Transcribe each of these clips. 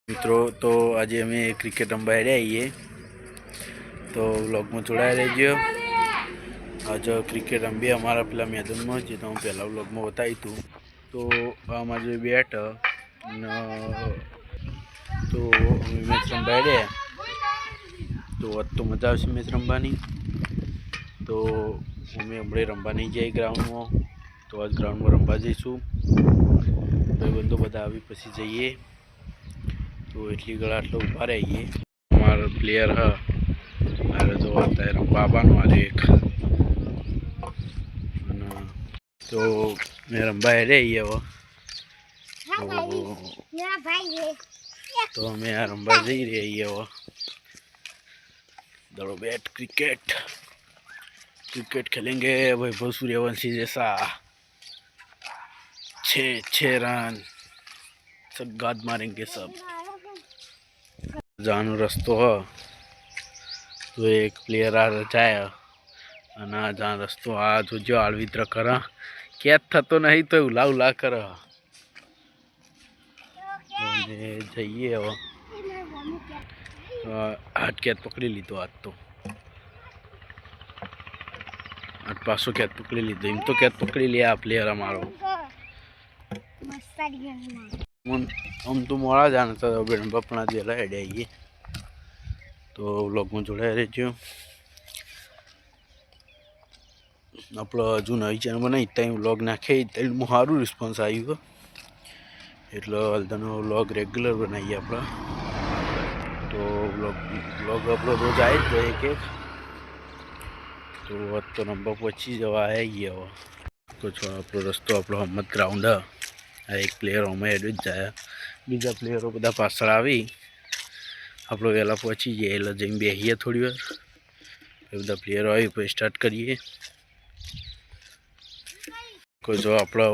મિત્રો તો આજે અમે ક્રિકેટ રમવા હેડ્યા આવીએ તો વ્લોગમાં જોડાયા રહેજો। આજે ક્રિકેટ રમીએ અમારા પેલા મેદાનમાં જે તો હું પહેલાં વ્લોગમાં બતાવી હતું। તો આમાં જે બેટ તો અમે મેચ રમવા હેડ્યા તો આજ તો મજા આવશે મેચ રમવાની। તો અમે હમણાં રમવા નહીં જઈએ ગ્રાઉન્ડમાં, તો આજ ગ્રાઉન્ડમાં રમવા જઈશું। ભાઈબંધો બધા આવી પછી જઈએ। तो એટલી ગળા આટલો ઊભા રહીએ। અમારો પ્લેયર હ મારે જો અત્યારે બાબાનો આજે એક તો મેં રમવા હેડે હવે તો અમે આ રમવા જઈ રહીએ। હવે दड़ो बैट क्रिकेट क्रिकेट खेलेंगे वैभव सूर्यवंशी जैसा। 6 रन सब गाद मारेंगे सब। जानो रस्तो है तो एक प्लेयर आ रचाया અને જાન રસ્તો આ જોજો આળવિત્ર કરા કેચ થતો નહીં તો ઉલા ઉલા કરે। જઈએ હવે હાથ કેચ પકડી લીધો। આજ તો આજ પાછો કેચ પકડી લીધો। એમ તો કેચ પકડી લે આ પ્લેયર અમારો। આમ તો મોડા જાણ તો બપણા જેલા હેડે આવીએ તો વ્લોગમાં જોડાયા રહેજો। આપણો હજુ નવી ચેનલ બનાવી ત્યાં વ્લોગ નાખે ત્યાં સારું રિસ્પોન્સ આવ્યું એટલે હલદાનો વ્લોગ રેગ્યુલર બનાવીએ આપણે। તો વ્લોગ આપણો રોજ આવી જ જાય એક તો આજ તો નંબર પહોંચી જવા આવીએ। હવે તો છો આપણો રસ્તો આપણો હમત ગ્રાઉન્ડ આ એક પ્લેયર અમે એડ જ જાય, બીજા પ્લેયરો બધા પાછળ આવી આપણો વહેલા પહોંચી જઈએ એટલે જઈને બેસીએ થોડી વાર। એ બધા પ્લેયરો આવી પછી સ્ટાર્ટ કરીએ। કોઈ જો આપણે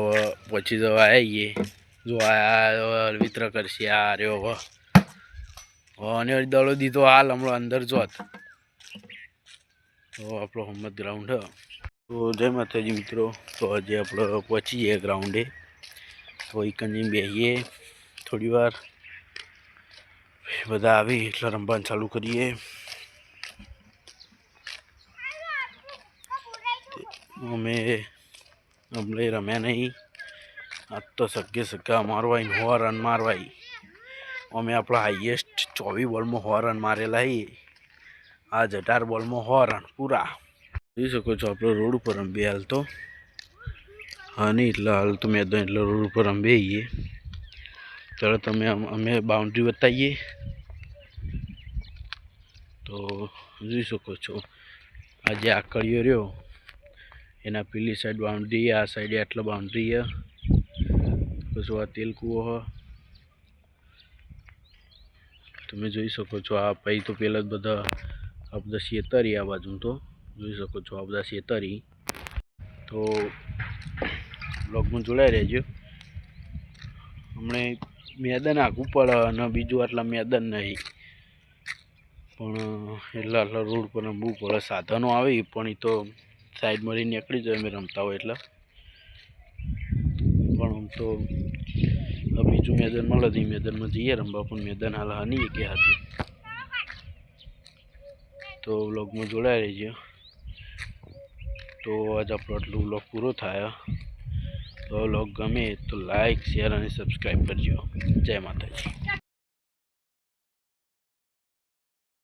પહોંચી જવા આવીએ જો આ વિત્ર કરશે આ રહ્યો હવે અને દડો દીધો હાલ હમણાં અંદર જોત તો આપણો હમત ગ્રાઉન્ડ હ। તો જય માતાજી મિત્રો, તો આજે આપણે પહોંચી જઈએ ગ્રાઉન્ડે તો એકંજી બેસીએ થોડી વાર બધા આવી એટલે રમવાનું ચાલુ કરીએ। અમે હમણાં રમ્યા નહીં, આજ તો સગ્ગા મારવાય 100 રન મારવાય। અમે આપણા હાઈએસ્ટ 24 બોલમાં 100 રન મારેલા છીએ। આજ 18 બોલમાં 100 રન પૂરા। જોઈ શકો છો આપણો રોડ ઉપર રમીએ હાલ તો હા નહીં એટલે હાલ તો મેદાન એટલે રોડ ઉપર રમીએ છીએ। ચાલો તમે અમે બાઉન્ડ્રી બતાવીએ તો જોઈ શકો છો આ જે આકડીઓ રહ્યો એના પેલી સાઈડ બાઉન્ડ્રી, આ સાઈડ આટલા બાઉન્ડ્રી છે। પછી આ તેલ કૂવો હ તમે જોઈ શકો છો। આ પછી તો પેલા જ બધા આ બધા શેતરી આ બાજુ તો જોઈ શકો છો આ બધા શેતરી। તો બ્લોગમાં જોડાઈ રહેજો। હમણાં મેદાન આખું પડે અને બીજું આટલા મેદાન નહીં પણ એટલા આટલા રોડ પર રમવું પડે। સાધનો આવી પણ એ તો સાઈડ મારી નીકળી જાય અમે રમતા હોય એટલે પણ આમ તો બીજું મેદાન મળે તો એ મેદાનમાં જઈએ રમવા પણ મેદાન હાલ હાની કે હતું તો વ્લોગમાં જોડાઈ રહેજો। તો આજ આપણો આટલું વ્લોગ પૂરો થાય। તો વ્લોગ ગમે તો લાઈક શેર અને સબસ્ક્રાઈબ કરજો। જય માતાજી।